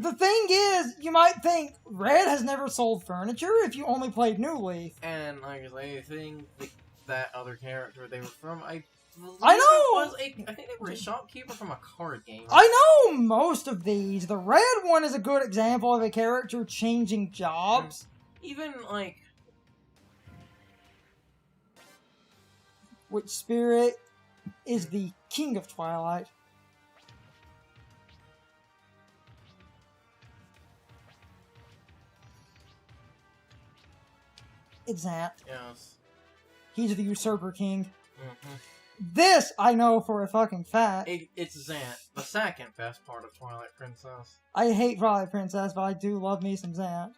the thing is, you might think Red has never sold furniture if you only played New Leaf. And like I think that other character they were from, I know. I think they were a shopkeeper from a card game. I know most of these. The Red one is a good example of a character changing jobs. Even like, which Spirit is the king of Twilight. It's Zant. Yes. He's the Usurper King. Mm-hmm. This I know for a fucking fact. It's Zant, the second best part of Twilight Princess. I hate Twilight Princess, but I do love me some Zant.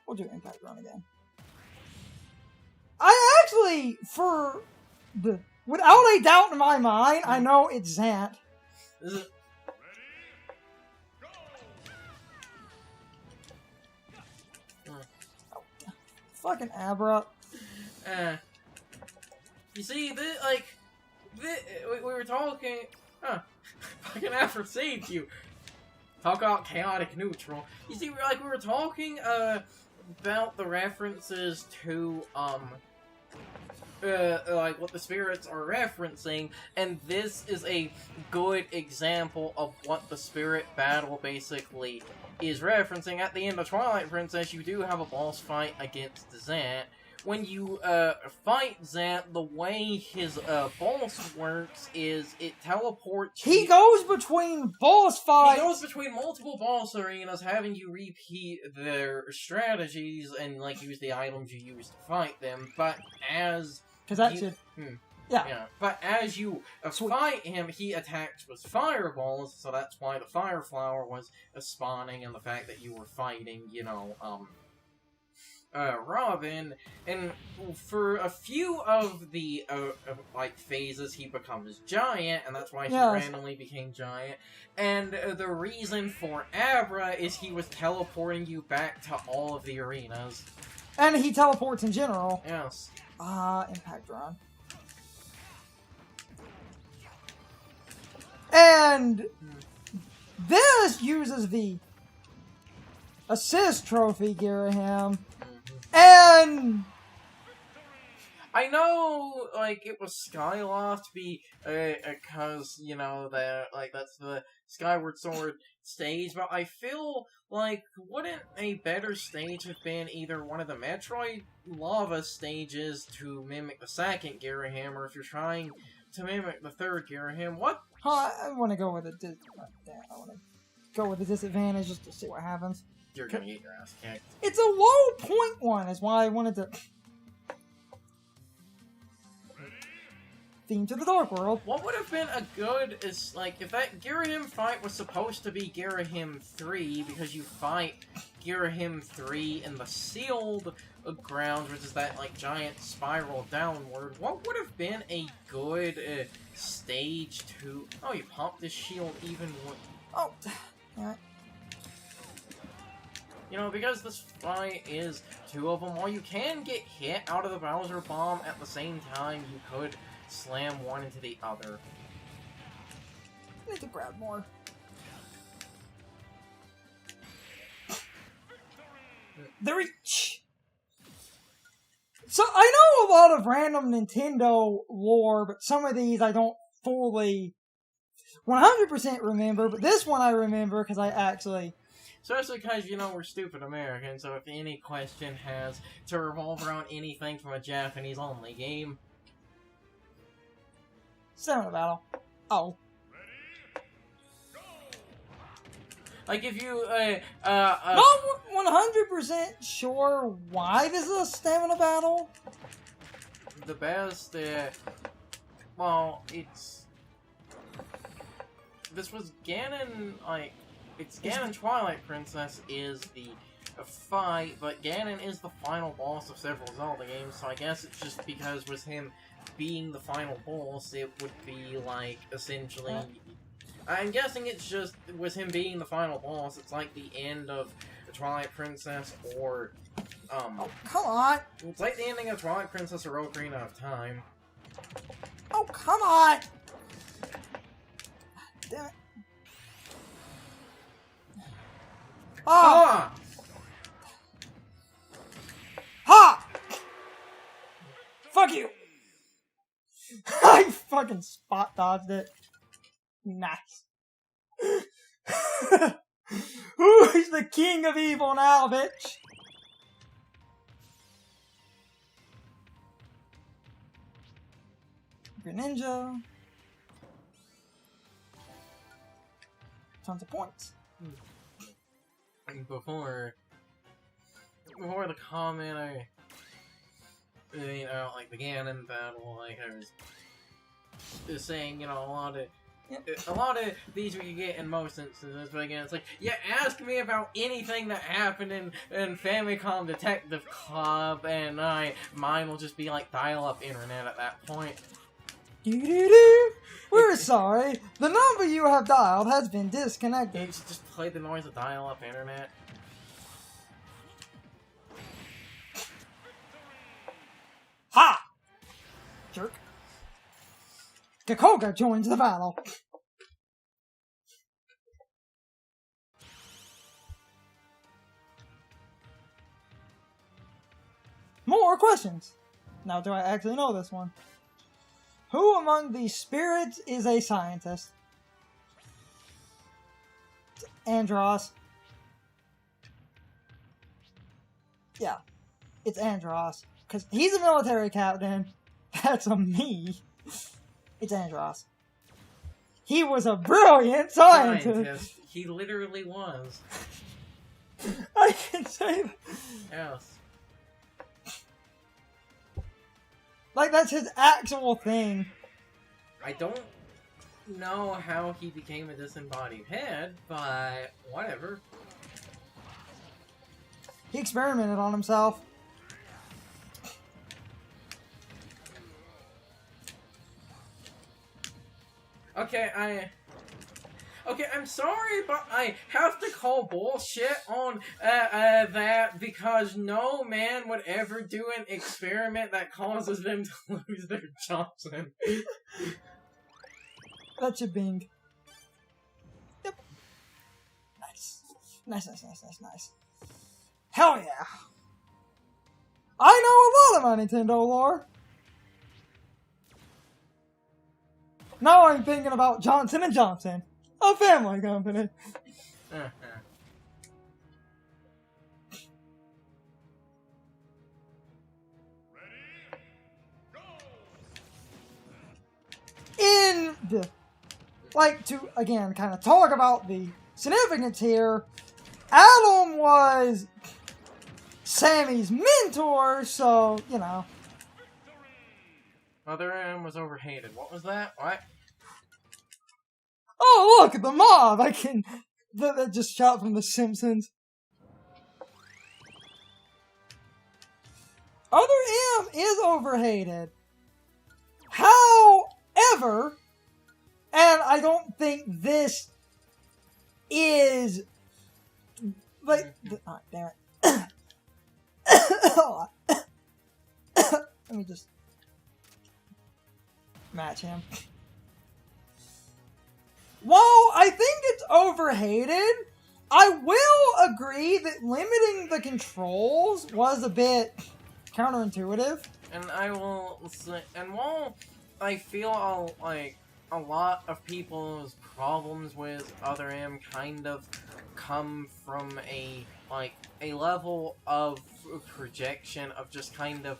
We'll do Impact Run again. I actually, without a doubt in my mind, I know it's Zant. Is it? Fucking Abra. You see, we were talking. Fucking Abra saved you. Talk about chaotic neutral. You see, we were talking about the references to like what the spirits are referencing, and this is a good example of what the spirit battle basically is referencing. At the end of Twilight Princess, you do have a boss fight against Zant. When you fight Zant, the way his boss works is it teleports you. He goes between boss fights. He goes between multiple boss arenas, having you repeat their strategies and like use the items you use to fight them. But as yeah. But as you fight him, he attacks with fireballs, so that's why the fire flower was spawning, and the fact that you were fighting, Robin, and for a few of the phases he becomes giant, and that's why he randomly became giant. And the reason for Abra is he was teleporting you back to all of the arenas. And he teleports in general. Yes. Impact Run. And this uses the assist trophy, Girahim. And I know, it was Skyloft because, that's the Skyward Sword stage, but I feel like, wouldn't a better stage have been either one of the Metroid lava stages to mimic the second Girahim, or if you're trying to mimic the third Girahim, what? I want to go with a disadvantage just to see what happens. You're gonna get your ass kicked. It's a low point one, is why I wanted to... Theme to the Dark World. What would have been a good is, if that Girahim fight was supposed to be Girahim 3, because you fight Girahim 3 in the sealed grounds, which is that, giant spiral downward, what would have been a good stage to... Oh, you popped this shield even when... Oh, yeah. Because this fight is two of them, while you can get hit out of the Bowser Bomb at the same time, you could slam one into the other. I need to grab more. The reach! So, I know a lot of random Nintendo lore, but some of these I don't fully 100% remember, but this one I remember because I actually... Especially because, we're stupid Americans, so if any question has to revolve around anything from a Japanese-only game... Stamina Battle. Oh. If you, Not 100% sure why this is a Stamina Battle. The best, well, it's... This was Ganon, It's Ganon Twilight Princess is the fight, but Ganon is the final boss of several Zelda games, so I guess it's just because with him being the final boss, it would be, essentially... I'm guessing it's just, with him being the final boss, it's like the end of Twilight Princess, or, Oh, come on! It's like the ending of Twilight Princess or Ocarina of Time. Oh, come on! Damn it. Ah! Ah! Ha! Fuck you! I fucking spot dodged it. Nice. Who's the king of evil now, bitch? Greninja. Tons of points. Before the comment, you know, like the Ganon battle, like I was just saying, you know, a lot of these we can get in most instances, but again, it's like, yeah, ask me about anything that happened in Famicom Detective Club, and mine will just be like dial-up internet at that point. Doo-doo-doo. We're sorry. The number you have dialed has been disconnected. You just play the noise of dial-up internet. Ha! Jerk. Kakoga joins the battle. More questions. Now, do I actually know this one? Who among these spirits is a scientist? Andros. Yeah, it's Andros. Because he's a military captain. That's a me. It's Andros. He was a brilliant scientist. He literally was. I can say that. Yes. Like, that's his actual thing. I don't know how he became a disembodied head, but whatever. He experimented on himself. Okay, I'm sorry, but I have to call bullshit on that, because no man would ever do an experiment that causes them to lose their Johnson. That's your Bing. Yep. Nice. Nice. Hell yeah. I know a lot about Nintendo lore. Now I'm thinking about Johnson & Johnson, a family company. In the, like, to again kind of talk about the significance here, Adam was Sammy's mentor, so, you know. Mother M was overhated. What was that? What? Oh, look at the mob! I can. That just shot from The Simpsons. Other M is overhated. However, and I don't think this is. Like. Oh, damn it. Let me just match him. While I think it's overhated, I will agree that limiting the controls was a bit counterintuitive. And I will say, and while I feel like a lot of people's problems with Other M kind of come from a level of projection of just kind of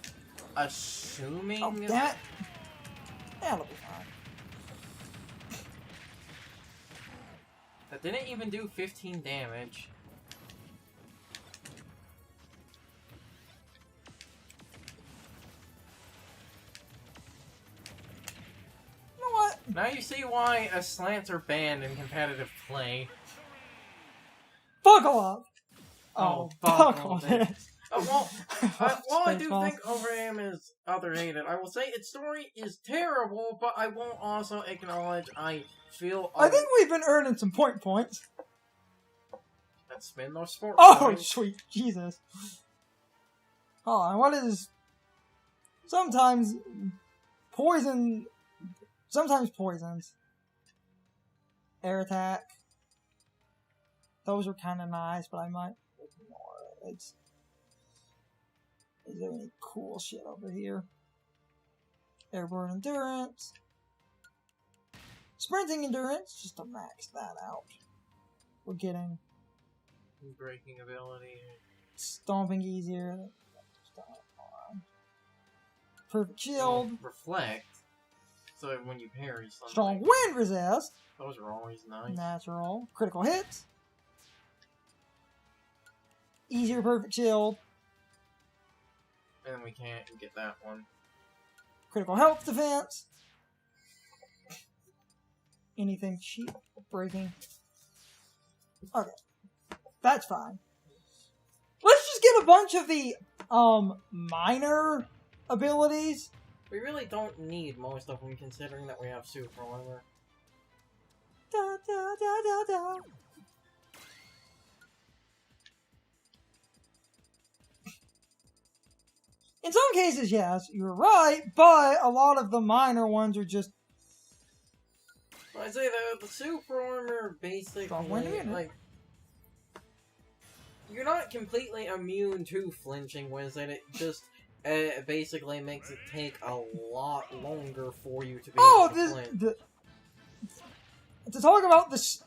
assuming. Oh, that'll be fine. That didn't even do 15 damage. You know what? Now you see why slants are banned in competitive play. Buckle up! Oh, buckle it. this. While I do think Over M is other-hated, I will say its story is terrible, but I won't also acknowledge I feel... I think we've been earning some points. Let's spin those sports Oh, points. sweet Jesus. Hold on, what is... Sometimes poisons... Air attack. those are kind of nice, but I might ignore it. Is there any cool shit over here? Airborne endurance. Sprinting endurance, just to max that out. We're getting breaking ability. Stomping easier. Perfect shield. Reflect. So when you parry something. Strong wind resist. Those are always nice. Natural. Critical hits. Easier perfect shield. And then we can't get that one. Critical health defense. Anything cheap breaking. Okay. That's fine. Let's just get a bunch of the minor abilities. We really don't need most of them considering that we have Super Armor. Da, da, da, da, da. In some cases, yes, you're right, but a lot of the minor ones are just... Well, I'd say the Super Armor basically, like... You're not completely immune to flinching with it, it just basically makes it take a lot longer for you to be able to flinch. To talk about this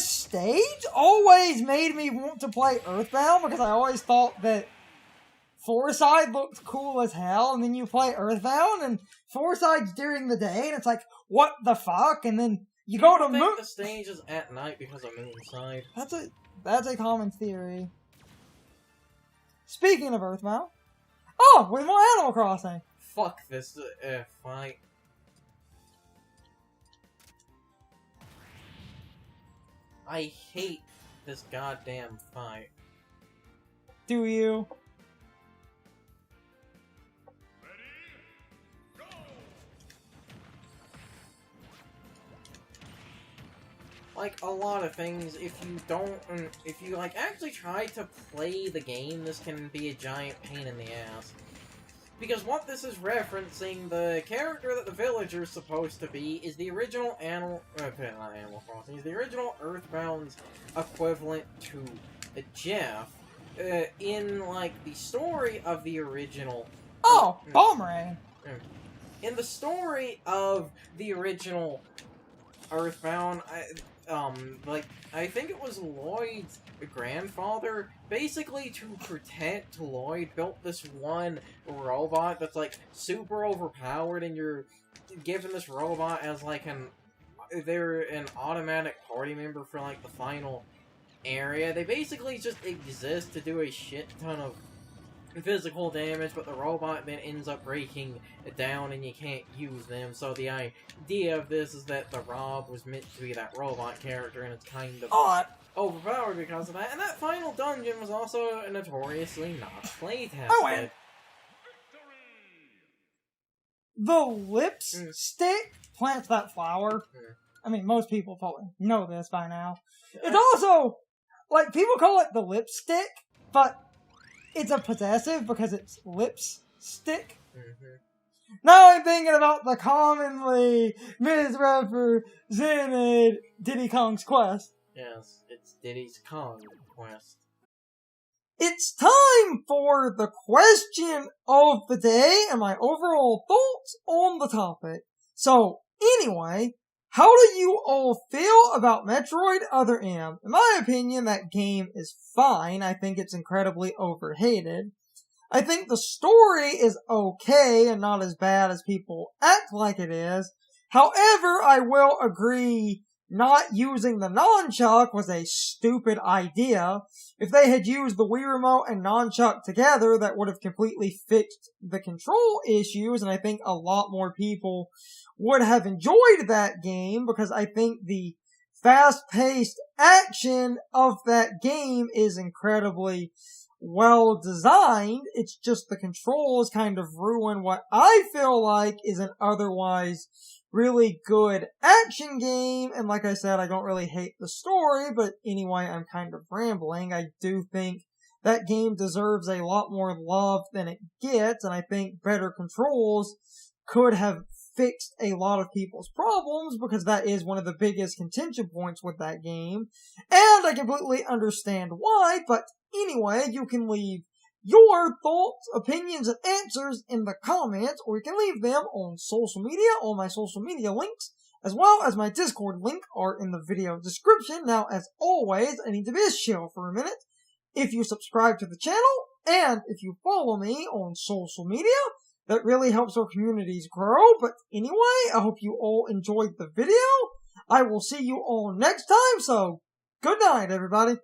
stage always made me want to play Earthbound, because I always thought that Four-Side looked cool as hell, and then you play Earthbound, and Four-Side's during the day, and it's like, what the fuck? And then you go to I think the stage is at night because of Moonside. That's a common theory. Speaking of Earthbound, oh, with more Animal Crossing. Fuck this fight. I hate this goddamn fight. Do you? Like, a lot of things, if you, like, actually try to play the game, this can be a giant pain in the ass. Because what this is referencing, the character that the villager's supposed to be, is the original not Animal Crossing, is the original Earthbound's equivalent to Jeff, in, like, the story of the original... Oh, Bomberang! In the story of the original Earthbound, I think it was Lloyd's grandfather, basically to protect Lloyd, built this one robot that's, like, super overpowered, and you're given this robot as, like, they're an automatic party member for, like, the final area. They basically just exist to do a shit ton of physical damage, but the robot then ends up breaking down and you can't use them. So the idea of this is that the Rob was meant to be that robot character, and it's kind of overpowered because of that. And that final dungeon was also notoriously not playtested. Oh, and the lipstick plants that flower. I mean, most people probably know this by now. It's also, like, people call it the lipstick, but it's a possessive because it's lipstick. Now I'm thinking about the commonly misrepresented Diddy Kong's Quest. Yes, it's Diddy's Kong Quest. It's time for the question of the day and my overall thoughts on the topic. So, anyway, how do you all feel about Metroid Other M? In my opinion, that game is fine. I think it's incredibly overhated. I think the story is okay and not as bad as people act like it is. However, I will agree not using the nunchuck was a stupid idea. If they had used the Wii Remote and nunchuck together, that would have completely fixed the control issues, and I think a lot more people would have enjoyed that game, because I think the fast-paced action of that game is incredibly well designed. It's just the controls kind of ruin what I feel like is an otherwise really good action game. And like I said, I don't really hate the story, but anyway, I'm kind of rambling. I do think that game deserves a lot more love than it gets, and I think better controls could have fixed a lot of people's problems, because that is one of the biggest contention points with that game. And I completely understand why, but anyway, you can leave your thoughts, opinions, and answers in the comments, or you can leave them on social media. All my social media links, as well as my Discord link, are in the video description. Now, as always, I need to be a shill for a minute. If you subscribe to the channel, and if you follow me on social media, that really helps our communities grow. But anyway, I hope you all enjoyed the video. I will see you all next time, so good night, everybody.